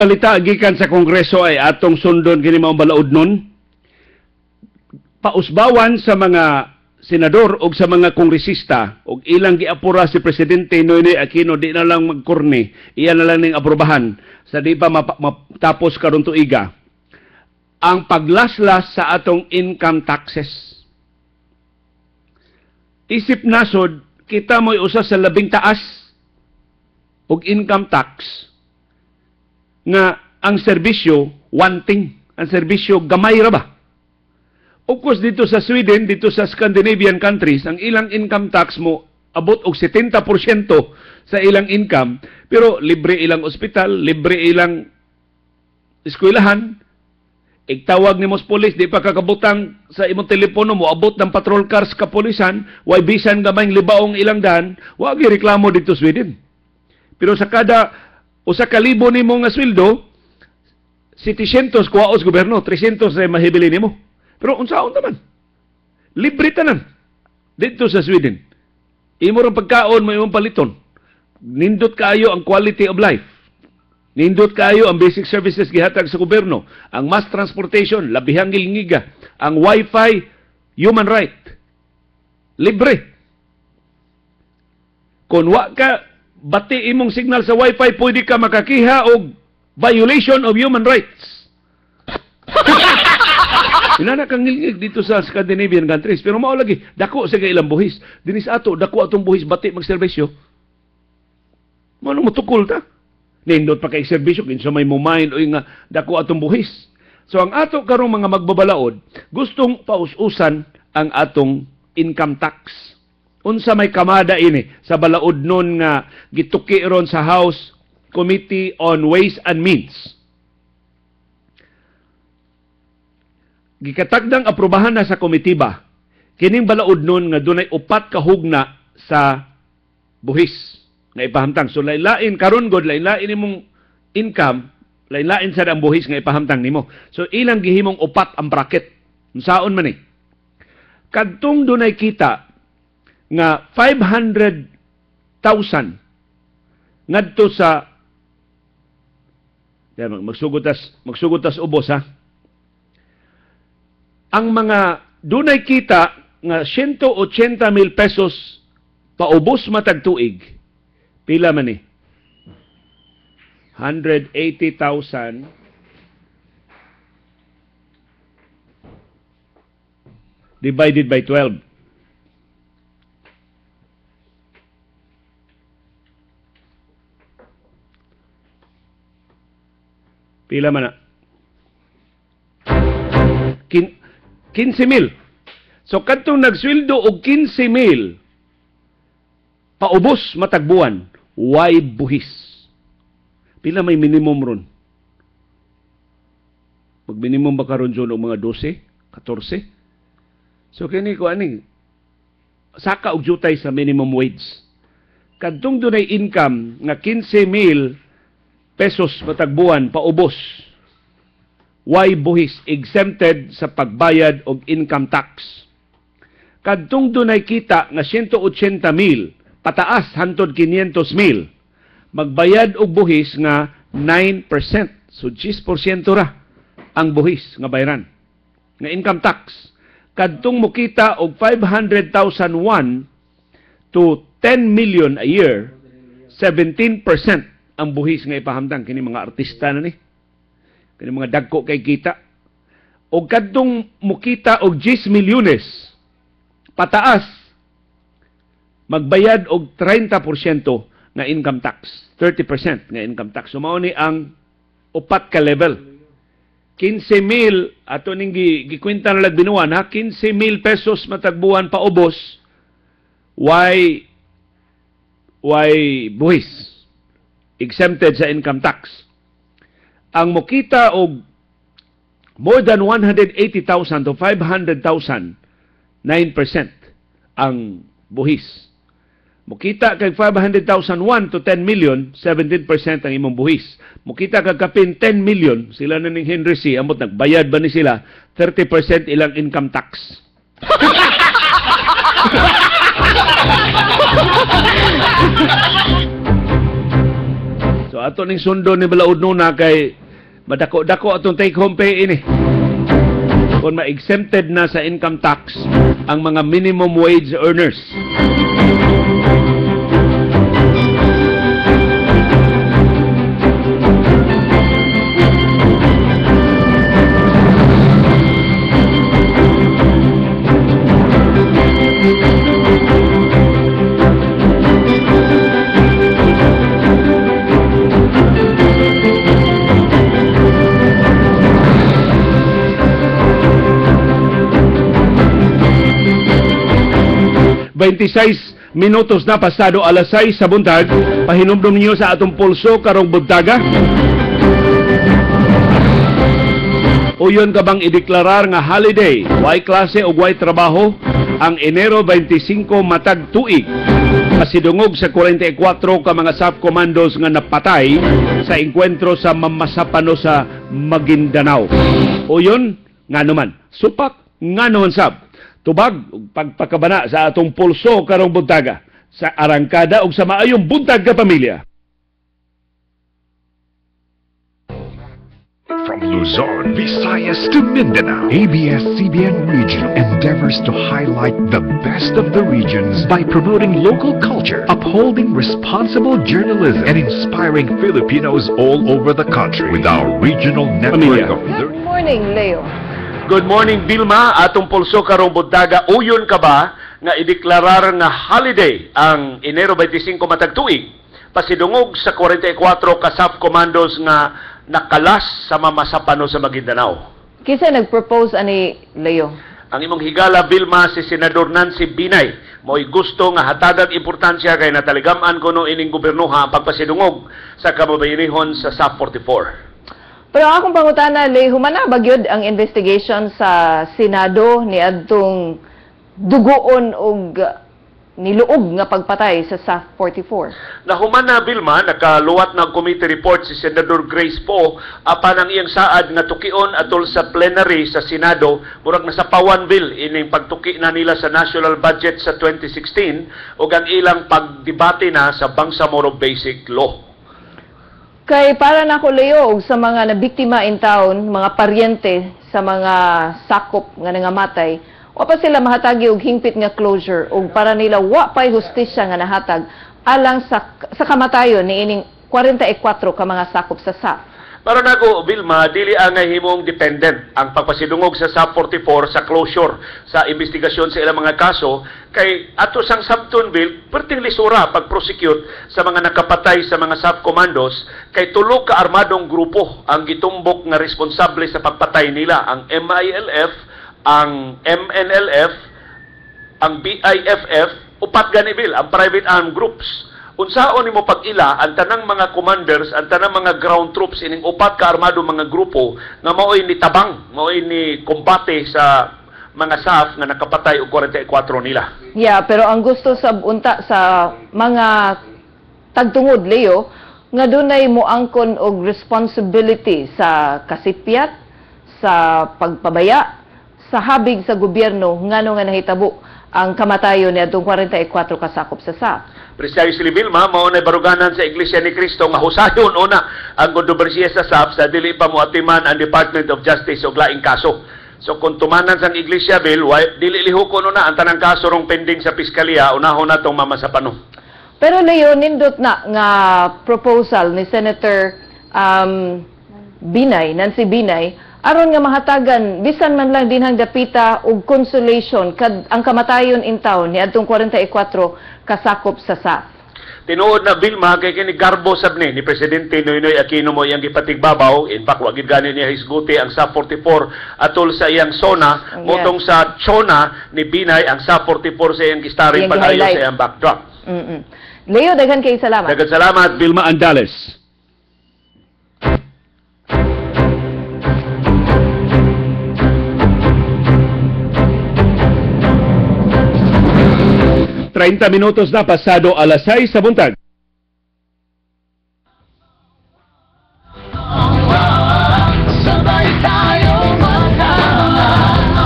Balita gikan sa Kongreso ay atong sundon kini mao balaod nun. Pausbawan sa mga senador o sa mga kongresista o ilang giapura si Presidente Noynoy Aquino di na lang magkorne, iyan na lang ning aprobahan sa di pa matapos karon tuiga ang paglaslas sa atong income taxes. Isip nasod, kita mo'y usa sa labing taas og income tax nga ang serbisyo wanting, ang serbisyo gamay ra ba? Of course, dito sa Sweden, dito sa Scandinavian countries, ang ilang income tax mo abot og 70% sa ilang income, pero libre ilang ospital, libre ilang eskwelahan, igtawag ni mos polis, di pa kakabutang sa imong telepono mo, abot ng patrol cars kapolisan, way bisan gamayng libaong ilang daan, wag reklamo dito sa Sweden. Pero sa kada usa ka libo nimo nga sweldo, 700 kuwaos gobyerno, 300 ay mahibili nimo. Pero unsaon naman? Libre tanan dito sa Sweden. Imo rang pagkaon mo imong paliton. Nindot kaayo ang quality of life. Nindot kaayo ang basic services gihatag sa gobyerno. Ang mass transportation, labihang gilngiga. Ang wifi, human right. Libre. Kung wa ka bati imong signal sa wifi, pwede ka makakiha og violation of human rights. Inana kang ngilngig dito sa Scandinavian countries. Pero mao lagi, dako sa ilang buhis. Dinis ato, dako atong buhis, bati magserbisyo. Mano mo tukol ta? Nindot pa kay serbisyo, kinsa may mumain o nga dako atong buhis. So ang ato karong mga magbabalaod, gustong paus-usan ang atong income tax. Unsa may kamada ini sa balaod nun nga gituki ron sa House Committee on Ways and Means. Gikatagdang aprobahan na sa komitiba kining balaod nun nga dunay upat ka hugna sa buhis nga ipahamtang. So lain-lain karon god lain-lain imong income, lain-lain sad ang buhis nga ipahamtang nimo. So ilang gihimong upat ang bracket. Unsaon man ni? Kadtong dunay kita nga 500,000 ngadto sa magsugutas ubos ha. Ang mga dunay kita nga 180,000 pesos paubos matag tuig, pila man ni? 180,000 divided by 12. Pila man na? 15,000. So, kadtong nagsweldo og 15,000 paubos matagbuan, why buhis? Pila may minimum ron? Mag-minimum ba karon dyan mga 12, 14? So, kini ko ani, saka og jutay sa minimum wage. Kadtong dunay income nga 15,000 pesos matagbuan paubos, why buhis? Exempted sa pagbayad og income tax. Kadtong dunay kita nga 180,000 pataas hantod 500,000, magbayad og buhis nga 9%. So 10% ra ang buhis nga bayaran nga income tax. Kadtong mukita og 500,000 to 10 million a year, 17% ang buhis nga ipahamtang kini mga artista na ni. Kani mga dagko kay kita. O kadtong mukita og 10 milyones pataas, magbayad og 30% nga income tax, 30% nga income tax. So mao ni ang upat ka level. 15,000 ato ning gikwenta na lang binuan ha, 15,000 pesos matagbuan paubos, why buhis? Exempted sa income tax. Ang mukita og more than 180,000 to 500,000, 9% ang buhis. Mukita kag 500,000 to 10 million, 17% ang imong buhis. Mukita kag kapin 10 million, sila na ning Henry C. Amot nagbayad ba ni sila 30% ilang income tax. So ato ning sundo ni balaod nuna kay madako-dako atong take home pay ini. Kung ma-exempted na sa income tax ang mga minimum wage earners. Minutos na pasado alas 6 sa buntag, pahinumdum niyo sa atong pulso karong buntaga. Uyon ka bang ideklarar nga holiday, way klase o way trabaho ang Enero 25 matag tuig? Pasidungog sa 44 ka mga SAF commandos nga napatay sa engkwentro sa Mamasapano sa Maguindanao. Uyon nga naman, supak nga naman sab. Tubag pagpakabana sa atong pulso karong buntaga sa arangkada ug sa maayong buntag ka pamilya. From Luzon, Visayas to Mindanao, ABS-CBN Regional endeavors to highlight the best of the regions by promoting local culture, upholding responsible journalism, and inspiring Filipinos all over the country with our regional network of 30... Good morning, Leo. Good morning, Vilma. Atong pulso karong buntaga, uyon ka ba nga ideklarar nga holiday ang Enero 25 matag tuig? Pasidungog sa 44 ka SAF commandos nga nakalas sa Mamasapano sa Maguindanao. Kisa nag-propose ani Leo? Ang imong higala, Vilma, si Senador Nancy Binay, mo'y gusto nga hatagang importansya kay nataligaman kuno ining gobernoha ang pagpasidungog sa kababayrihon sa SAF 44. Pero akong pangutana, Leo, humana ba gyud ang investigation sa Senado ni adtong dugoon og niluog nga pagpatay sa SAF 44? Nahuman na, Vilma, nakaluwat ng committee report si Senador Grace Poe apan ang iyang saad nga tukion atol sa plenary sa Senado murag nasa pawan bill ining pagtuki na nila sa national budget sa 2016 ug ang ilang pagdebate na sa Bangsamoro Basic Law. Kay para na ko, Leo, sa mga nabiktima in town, mga paryente sa mga sakop nga nangamatay, wa pa sila mahatagi og hingpit nga closure ug para nila wa pay hustisya nga nahatag alang sa kamatayon ni ining 44 ka mga sakop sa SAF. Para nako, Vilma, dili angay himong dependent ang pagpasidungog sa SAF 44 sa closure sa investigasyon sa ilang mga kaso kay ato sang Sabtonville perting lisura pag-prosecute sa mga nakapatay sa mga SAF commandos kay tulo ka armadong grupo ang gitumbok nga responsable sa pagpatay nila, ang MILF, ang MNLF, ang BIFF, upat ganibil ang private armed groups. Unsaon nimo pag-ila ang tanang mga commanders, ang tanang mga ground troops ining upat ka armado mga grupo nga mao'y ni tabang, mao'y ni kombate sa mga SAF nga nakapatay og 44 nila. Yeah, pero ang gusto sa unta sa mga tagtungod, Leo, nga dunay moangkon og responsibility sa kasipyat, sa pagpabaya, sa habig sa gobyerno ngano nga nahitabo ang kamatayon ni adtong 44 kasakop sa SAF. Precisely, Vilma, mao na baruganan sa Iglesia ni Cristo nga husayon una ang kontrobersiya sa SAF sa dili pa moatiman ang Department of Justice og laing kaso. So kung tumanan sang Iglesia Bill, dili lihukon na ang tanang kaso rong pending sa piskalya, unahon na itong Mamasapano. Pero Leo, nindot na nga proposal ni Senator Binay, Nancy Binay, aron nga mahatagan bisan man lang dinhang dapita og consolation kad ang kamatayon in town ni adtong 44 kasakop sa SAF. Tinuod na, Vilma, kay kini garbo sab ni Presidente Noynoy Aquino mo iyang gipatigbabaw. In fact, wagid gani niya hisguti ang SAF 44 atol sa iyang zona, motong sa Chona ni Binay ang SAF 44 sa iyang gistaring pag-ayo sa iyang backdrop. Leo, daghan kay salamat. Daghan salamat, Vilma Andales. Minutos na pasado alas 6 sa buntag.